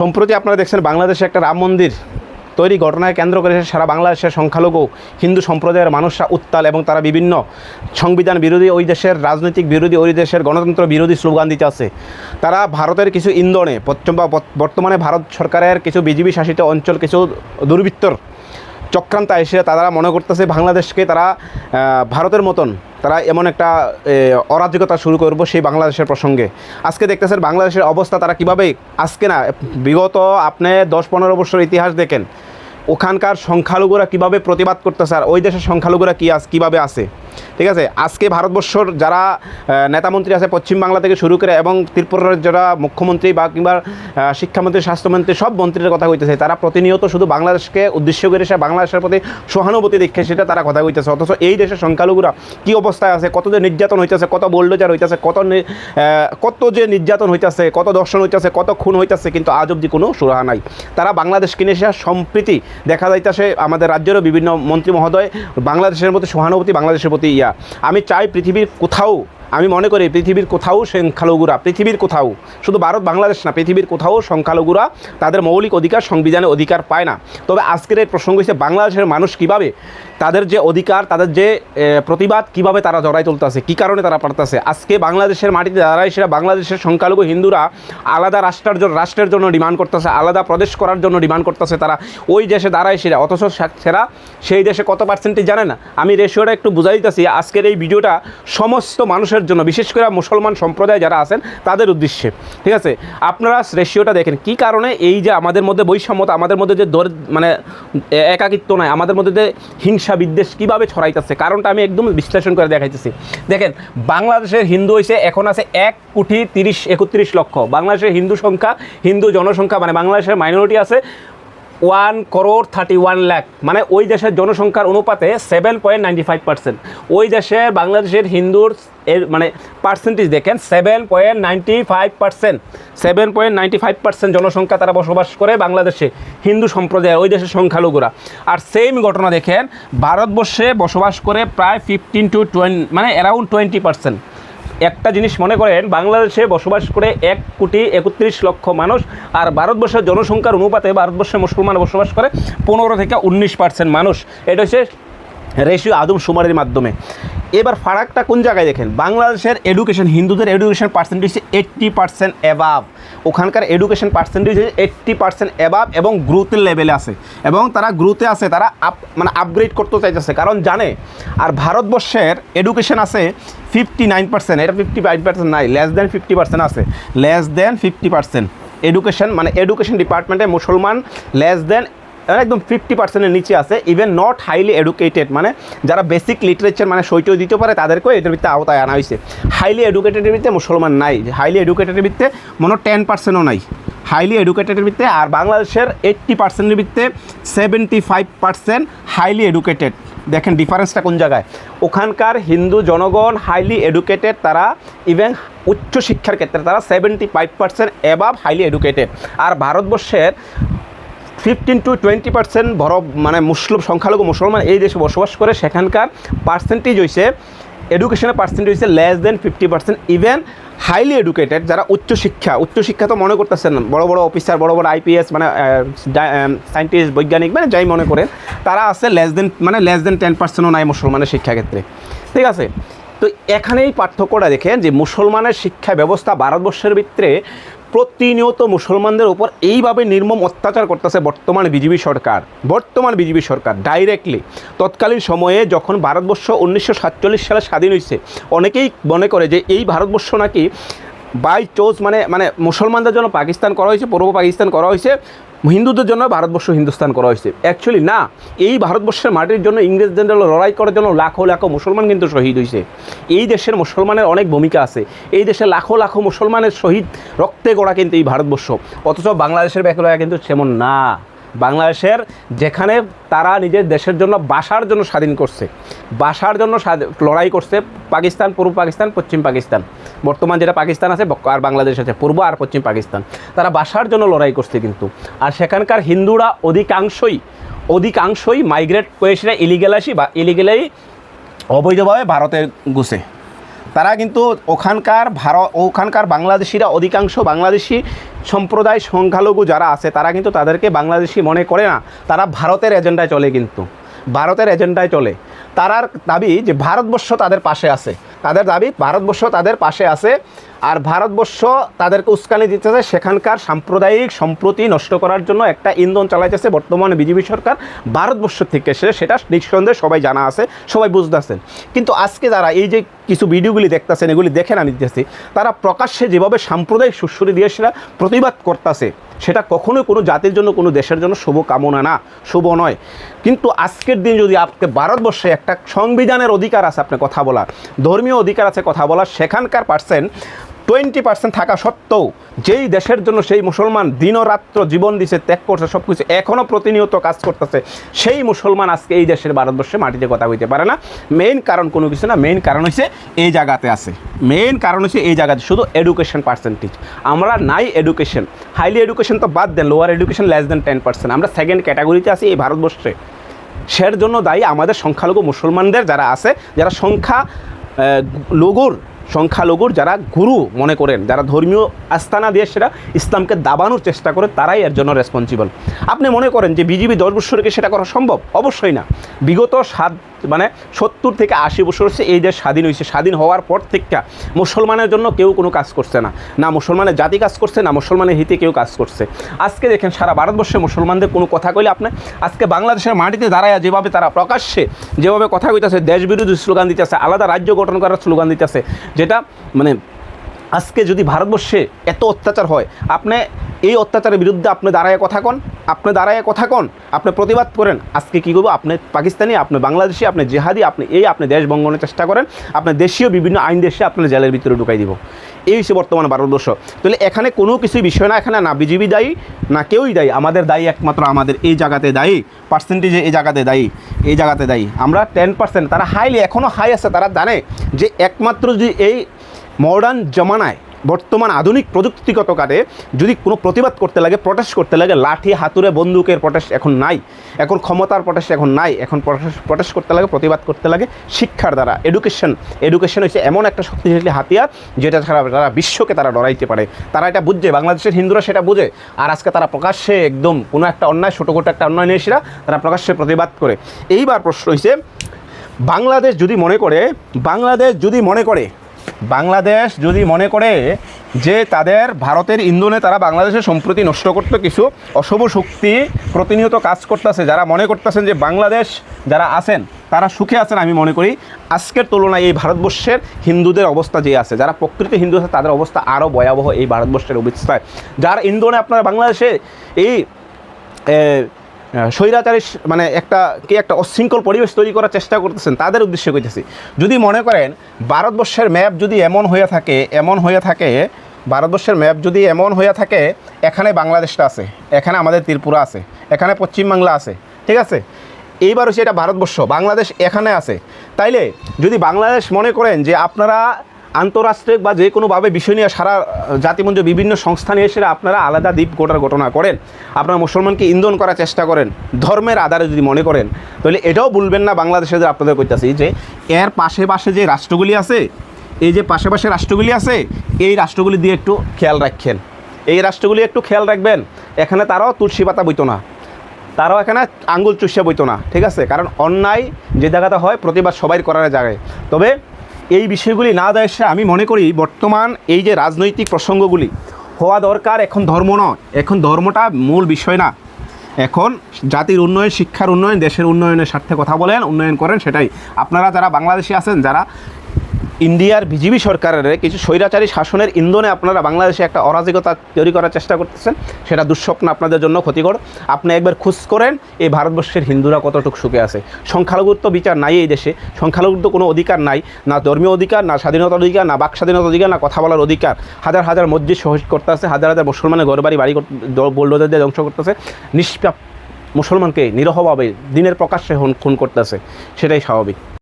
সম্প্রতি আপনারা দেখছেন বাংলাদেশে একটা রাম মন্দির তৈরি ঘটনায় কেন্দ্র করে সারা বাংলাদেশের সংখ্যালঘু হিন্দু সম্প্রদায়ের মানুষরা উত্তাল এবং তারা বিভিন্ন সংবিধান বিরোধী, ওই দেশের রাজনৈতিক বিরোধী, ওই দেশের গণতন্ত্র বিরোধী স্লোগান দিতে আছে। তারা ভারতের কিছু ইন্ধনে বর্তমানে ভারত সরকারের কিছু বিজেপি শাসিত অঞ্চল কিছু দুর্বৃত্তর চক্রান্ত এসে তারা মনে করতেছে বাংলাদেশকে তারা ভারতের মতন তারা এমন একটা অরাজকতা শুরু করবো সেই বাংলাদেশের প্রসঙ্গে। আজকে দেখতেছেন বাংলাদেশের অবস্থা তারা কীভাবে, আজকে না বিগত আপনি 10-15 বছর ইতিহাস দেখেন ওখানকার সংখ্যালঘুরা কীভাবে প্রতিবাদ করতেছে আর ওই দেশের সংখ্যালঘুরা কীভাবে আছে। ঠিক আছে, আজকে ভারতবর্ষর যারা নেতামন্ত্রী আছে পশ্চিমবাংলা থেকে শুরু করে এবং ত্রিপুরার যারা মুখ্যমন্ত্রী বা কিংবা শিক্ষামন্ত্রী, স্বাস্থ্যমন্ত্রী সব মন্ত্রীর কথা কইতেছে, তারা প্রতিনিয়ত শুধু বাংলাদেশকে উদ্দেশ্য করে সে বাংলাদেশের প্রতি সহানুভূতি দেখে সেটা তারা কথা কইতেছে। অথচ এই দেশের সংখ্যালঘুরা কী অবস্থায় আছে, কত যে নির্যাতন হইতেছে, কত বোল্ডোজার হইতেছে, কত যে নির্যাতন হইতেছে, কত দর্শন হইতেছে, কত খুন হইতেছে, কিন্তু আজ অবধি কোনো সুরাহা নাই। তারা বাংলাদেশকে নিয়ে সে সম্প্রীতি দেখা যাইতেছে আমাদের রাজ্যেরও বিভিন্ন মন্ত্রী মহোদয় বাংলাদেশের প্রতি সহানুভূতি, বাংলাদেশের প্রতি আমি চাই পৃথিবীর কোথাও, আমি মনে করি পৃথিবীর কোথাও সংখ্যালঘুরা, পৃথিবীর কোথাও, শুধু ভারত বাংলাদেশ না, পৃথিবীর কোথাও সংখ্যালঘুরা তাদের মৌলিক অধিকার, সংবিধানে অধিকার পায় না। তবে আজকের এই প্রসঙ্গ হচ্ছে বাংলাদেশের মানুষ কীভাবে তাদের যে অধিকার, তাদের যে প্রতিবাদ কীভাবে তারা জড়াই তুলতেছে, কী কারণে তারা পারতেছে। আজকে বাংলাদেশের মাটিতে দাঁড়ায় সেটা বাংলাদেশের সংখ্যালঘু হিন্দুরা আলাদা রাষ্ট্রের জন্য ডিমান্ড করতেছে, আলাদা প্রদেশ করার জন্য ডিমান্ড করতেছে। তারা ওই দেশে দাঁড়ায় সেরা, অথচ সেরা সেই দেশে কত পার্সেন্টেজ জানে না। আমি রেশিওটা একটু বুঝাই দিতেছি। আজকের এই ভিডিওটা সমস্ত মানুষের জন্য, বিশেষ করে মুসলমান সম্প্রদায় যারা আছেন তাদের উদ্দেশ্যে। ঠিক আছে, আপনারা রেশিওটা দেখেন কী কারণে এই যে আমাদের মধ্যে বৈষম্যতা, আমাদের মধ্যে যে মানে একাকিত্ব নয়, আমাদের মধ্যে যে হিংসা বিদ্বেষ কীভাবে ছড়াইতেছে, কারণটা আমি একদম বিশ্লেষণ করে দেখাইতেছি। দেখেন, বাংলাদেশের হিন্দু হয়েছে এখন আছে 1,31,31 লক্ষ। বাংলাদেশের হিন্দু জনসংখ্যা মানে বাংলাদেশের মাইনরিটি আছে 1,31 লাখ, মানে ওই দেশের জনসংখ্যার অনুপাতে 7.95%। ওই দেশের বাংলাদেশের হিন্দুর এর মানে পার্সেন্টেজ দেখেন 7.95% জনসংখ্যা তারা বসবাস করে বাংলাদেশে, হিন্দু সম্প্রদায় ওই দেশের সংখ্যালঘুরা। আর সেম ঘটনা দেখেন ভারতবর্ষে বসবাস করে প্রায় 15 to 20 মানে অ্যারাউন্ড 20%। একটা জিনিস মনে করেন, বাংলাদেশে বসবাস করে 1,31 লক্ষ মানুষ, আর ভারতবর্ষের জনসংখ্যার অনুপাতে ভারতবর্ষের মুসলমান বসবাস করে 15 থেকে 19% মানুষ। এটা হচ্ছে রেশিও আদমশুমারির মাধ্যমে। এবার ফারাকটা কোন জায়গায় দেখেন, বাংলাদেশের এডুকেশন, হিন্দুদের এডুকেশন পার্সেন্টেজ 80% অ্যাবাভ। ওখানকার এডুকেশন পার্সেন্টেজ 80% অ্যাবাভ এবং গ্রোথের লেভেলে আছে, এবং তারা গ্রোথে আছে, তারা মানে আপগ্রেড করতে চাইতেছে, কারণ জানে। আর ভারতবর্ষের এডুকেশন আছে 59%, এটা 55% নাই, লেস দেন 50% আছে, লেস দেন 50% এডুকেশন, মানে এডুকেশন ডিপার্টমেন্টে মুসলমান লেস দেন একদম 50%-এর নিচে আছে। ইভেন নট হাইলি এডুকেটেড, মানে যারা বেসিক লিটারেচার মানে সইটিও দিতে পারে তাদেরকেও এটার ভিত্তিতে আওতায় আনা হয়েছে। হাইলি এডুকেটেডের ভিত্তিতে মুসলমান নাই, হাইলি এডুকেটেডের ভিত্তিতে মনে 10%-ও নাই হাইলি এডুকেটেডের ভিত্তিতে। আর বাংলাদেশের 80%-এর ভিত্তিতে 75% হাইলি এডুকেটেড। দেখেন ডিফারেন্সটা কোন জায়গায়। ওখানকার হিন্দু জনগণ হাইলি এডুকেটেড, তারা ইভেন উচ্চশিক্ষার ক্ষেত্রে তারা 75% অ্যাবাভ হাইলি এডুকেটেড। আর ভারতবর্ষের 15 to 20% বড় মানে সংখ্যালঘু মুসলমান এই দেশে বসবাস করে, সেখানকার পার্সেন্টেজ হয়েছে, এডুকেশনের পার্সেন্টেজ হয়েছে less than 50%। Even highly educated যারা উচ্চশিক্ষা তো মনে করতেছেন বড় বড় অফিসার, বড় বড় IPS মানে সায়েন্টিস্ট, বৈজ্ঞানিক মানে যাই মনে করেন, তারা আছে লেস দেন 10%-ও নাই মুসলমানের শিক্ষাক্ষেত্রে। ঠিক আছে, তো এখানেই পার্থক্যটা দেখেন যে মুসলমানের শিক্ষা ব্যবস্থা ভারতবর্ষের ভিতরে প্রতিনিয়ত মুসলমানদের উপর এইভাবে নির্মম অত্যাচার করতেছে বর্তমান বিজেপি সরকার ডাইরেক্টলি। তৎকালীন সময়ে যখন ভারতবর্ষ 1947 সালে স্বাধীন হয়েছে, অনেকেই মনে করে যে এই ভারতবর্ষ নাকি বাই চোজ মানে মুসলমানদের জন্য পাকিস্তান করা হয়েছে, পূর্ব পাকিস্তান করা হয়েছে, হিন্দুদের জন্য ভারতবর্ষ হিন্দুস্তান করা হয়েছে। অ্যাকচুয়ালি না, এই ভারতবর্ষের মাটির জন্য ইংরেজদের লড়াই করার জন্য লাখো লাখো মুসলমান কিন্তু শহীদ হয়েছে। এই দেশের মুসলমানের অনেক ভূমিকা আছে, এই দেশে লাখো লাখো মুসলমানের শহীদ রক্তে গড়া কিন্তু এই ভারতবর্ষ। অথচ বাংলাদেশের ব্যাপারে কিন্তু সেমন না। বাংলাদেশের যেখানে তারা নিজের দেশের জন্য বাসার জন্য স্বাধীন করছে, বাসার জন্য লড়াই করছে, পাকিস্তান, পূর্ব পাকিস্তান, পশ্চিম পাকিস্তান, বর্তমান যেটা পাকিস্তান আছে আর বাংলাদেশ আছে, পূর্ব আর পশ্চিম পাকিস্তান, তারা বাসার জন্য লড়াই করছে কিন্তু। আর সেখানকার হিন্দুরা অধিকাংশই মাইগ্রেট করে সেটা ইলিগেল আসি বা ইলিগেলি অবৈধভাবে ভারতে ঘুষে। তারা কিন্তু ওখানকার বাংলাদেশিরা, অধিকাংশ বাংলাদেশি সম্প্রদায় সংখ্যালঘু যারা আছে তারা কিন্তু তাদেরকে বাংলাদেশি মনে করে না, তারা ভারতের এজেন্ডায় চলে, কিন্তু ভারতের এজেন্ডায় চলে। তারার দাবি যে ভারতবর্ষ তাদের পাশে আছে, তাদের দাবি ভারতবর্ষ তাদের পাশে আছে, আর ভারতবর্ষ তাদেরকে উস্কানি দিতেছে, সেখানকার সাম্প্রদায়িক সম্প্রতি নষ্ট করার জন্য একটা ইন্ধন চালাইতেছে বর্তমানে বিজেপি সরকার ভারতবর্ষ থেকে। সেটা নিঃসন্দেহে সবাই জানা আছে, সবাই বুঝতেছেন। কিন্তু আজকে যারা এই যে কিছু ভিডিওগুলি দেখতেছেন, এগুলি দেখেন আমি দিতেছি, তারা প্রকাশ্যে যেভাবে সাম্প্রদায়িক সুরসুরি দিয়ে সেটা প্রতিবাদ করতেছে, সেটা কখনোই কোনো জাতির জন্য, কোনো দেশের জন্য শুভ কামনা না, শুভ নয়। কিন্তু আজকের দিন যদি আপনি ভারতবর্ষে একটা সংবিধানের অধিকার আছে আপনি কথা বলার, ধর্মীয় অধিকার আছে কথা বলার, সেখানকার 20% থাকা সত্ত্বেও যেই দেশের জন্য সেই মুসলমান দিনরাত্র জীবন দিছে, ত্যাগ করছে, সব কিছু এখনও প্রতিনিয়ত কাজ করতেছে, সেই মুসলমান আজকে এই দেশের ভারতবর্ষে মাটিতে কথা কইতে পারে না। মেইন কারণ কোনো কিছু না, মেইন কারণ হচ্ছে এই জায়গাতে আছে, মেইন কারণ হচ্ছে এই জায়গাতে শুধু এডুকেশন পার্সেন্টেজ। আমরা নাই এডুকেশন, হাইলি এডুকেশন তো বাদ দেন, লোয়ার এডুকেশন লেস দেন 10%, আমরা সেকেন্ড ক্যাটাগরিতে আছি এই ভারতবর্ষে। সের জন্য দায়ী আমাদের সংখ্যালঘু মুসলমানদের যারা আছে, যারা সংখ্যালঘুর যারা গুরু মনে করেন, যারা ধর্মীয় আস্থানা দিয়ে সেটা ইসলামকে দাবানোর চেষ্টা করে, তারাই এর জন্য রেসপন্সিবল। আপনি মনে করেন যে বিজেপি 10 বছরে কি সেটা করা সম্ভব? অবশ্যই না। বিগত 70 থেকে 80 বছর হচ্ছে এই দেশ স্বাধীন হয়েছে, স্বাধীন হওয়ার পর থেকে মুসলমানের জন্য কেউ কোনো কাজ করছে না, না মুসলমানের জাতি কাজ করছে, না মুসলমানের হিতে কেউ কাজ করছে। আজকে দেখেন সারা ভারতবর্ষে মুসলমানদের কোনো কথা কইলে আপনি আজকে বাংলাদেশের মাটিতে দাঁড়ায় যেভাবে তারা প্রকাশ্যে যেভাবে কথা কইতেছে, দেশ বিরোধী স্লোগান দিতেছে, আলাদা রাজ্য গঠন করার স্লোগান দিতেছে, যেটা মানে আজকে যদি ভারতবর্ষে এত অত্যাচার হয়, আপনি এই অত্যাচারের বিরুদ্ধে আপনি দাঁড়ায় কথা কন, আপনি প্রতিবাদ করেন। আজকে কী করবো, আপনি পাকিস্তানি, আপনি বাংলাদেশি, আপনি জেহাদি, আপনি দেশ বঙ্গনের চেষ্টা করেন, আপনি দেশীয় বিভিন্ন আইন দেশে আপনার জেলের ভিতরে ঢুকাই দিব। এই হচ্ছে বর্তমান ভারতবর্ষ। তাহলে এখানে কোনো কিছুই বিষয় না, এখানে না বিজেপি দায়ী, না কেউই দায়ী। আমাদের দায়ী একমাত্র আমাদের এই জায়গাতে দায়ী, পার্সেন্টেজে এই জায়গাতে দায়ী আমরা 10%। তারা হাইলি এখনও হাই আছে, তারা জানে যে একমাত্র যদি এই মডার্ন জমানায়, বর্তমান আধুনিক প্রযুক্তিগত কাজে যদি কোনো প্রতিবাদ করতে লাগে, প্রটেস্ট করতে লাগে, লাঠি হাতুড়ে বন্দুকের প্রটেস্ট এখন নাই, এখন ক্ষমতার প্রটেস্ট এখন নাই, এখন প্রটেস্ট করতে লাগে, প্রতিবাদ করতে লাগে শিক্ষার দ্বারা। এডুকেশন হচ্ছে এমন একটা শক্তিশালী হাতিয়ার যেটা ছাড়া তারা বিশ্বকে তারা ডরাইতে পারে। তারা এটা বুঝছে, বাংলাদেশের হিন্দুরা সেটা বুঝে। আর আজকে তারা প্রকাশ্যে একদম কোনো একটা অন্যায়, ছোটোখাটো একটা অন্যায় নিয়ে এসে তারা প্রকাশ্যে প্রতিবাদ করে। এইবার প্রশ্ন হচ্ছে, বাংলাদেশ যদি মনে করে যে তাদের ভারতের ইন্ধনে তারা বাংলাদেশের সম্প্রতি নষ্ট করতে কিছু অশুভ শক্তি প্রতিনিয়ত কাজ করতেছে, যারা মনে করতেছেন যে বাংলাদেশ যারা আছেন তারা সুখে আছেন, আমি মনে করি আজকের তুলনায় এই ভারতবর্ষের হিন্দুদের অবস্থা যে আছে, যারা প্রকৃত হিন্দু আছে তাদের অবস্থা আরও ভয়াবহ এই ভারতবর্ষের অবস্থায়। যার ইন্ধনে আপনারা বাংলাদেশে এই স্বৈরাচারী মানে একটা অশৃঙ্খল পরিবেশ তৈরি করার চেষ্টা করতেছেন, তাদের উদ্দেশ্যে কইতেছি। যদি মনে করেন ভারতবর্ষের ম্যাপ যদি এমন হয়ে থাকে, এখানে বাংলাদেশটা আছে, এখানে আমাদের ত্রিপুরা আছে, এখানে পশ্চিমবাংলা আছে, ঠিক আছে? এইবার হচ্ছে এটা ভারতবর্ষ, বাংলাদেশ এখানে আছে। তাইলে যদি বাংলাদেশ মনে করেন যে আপনারা আন্তরাষ্ট্রিক বা যে কোনোভাবে বিষয় নিয়ে সারা জাতিমঞ্চ বিভিন্ন সংস্থা নিয়ে এসে আপনারা আলাদা দ্বীপ ঘটনা করেন, আপনারা মুসলমানকে ইন্ধন করার চেষ্টা করেন ধর্মের আধারে যদি মনে করেন, তাহলে এটাও বলবেন না বাংলাদেশে যে আপনাদের কইতাছি যে এর পাশে যে রাষ্ট্রগুলি আছে, এই যে পাশে রাষ্ট্রগুলি আছে, এই রাষ্ট্রগুলি দিয়ে একটু খেয়াল রাখবেন। এখানে তারাও তুলসী পাতা বইতো না, তারাও এখানে আঙ্গুল চুষিয়া বইতো না, ঠিক আছে? কারণ অন্যায় যে জায়গাতে হয় প্রতিবাদ সবাই করার জায়গায়। তবে এই বিষয়গুলি না দেয় আমি মনে করি বর্তমান এই যে রাজনৈতিক প্রসঙ্গগুলি হওয়া দরকার, এখন ধর্ম নয়, এখন ধর্মটা মূল বিষয় না, এখন জাতির উন্নয়ন, শিক্ষার উন্নয়ন, দেশের উন্নয়নের স্বার্থে কথা বলেন, উন্নয়ন করেন। সেটাই আপনারা যারা বাংলাদেশে আছেন, যারা ইন্ডিয়ার বিজেপি সরকারের কিছু স্বৈরাচারী শাসনের ইন্ধনে আপনারা বাংলাদেশে একটা অরাজকতা তৈরি করার চেষ্টা করতেছেন, সেটা দুঃস্বপ্ন, আপনাদের জন্য ক্ষতিকর। আপনি একবার খোঁজ করেন এই ভারতবর্ষের হিন্দুরা কতটুকু সুখে আছে। সংখ্যালঘুর তো বিচার নাই এই দেশে, সংখ্যালঘুর তো কোনো অধিকার নাই, না ধর্মীয় অধিকার, না স্বাধীনতার অধিকার, না বাক স্বাধীনতার অধিকার, না কথা বলার অধিকার। হাজার মসজিদ শহীদ করতেছে, হাজার মুসলমানের ঘরবাড়ি বোল্ডোজার দিয়ে ধ্বংস করতেছে, নিষ্পাপ মুসলমানকে নিরহভাবে দিনের প্রকাশ্যে খুন করতেছে, সেটাই স্বাভাবিক।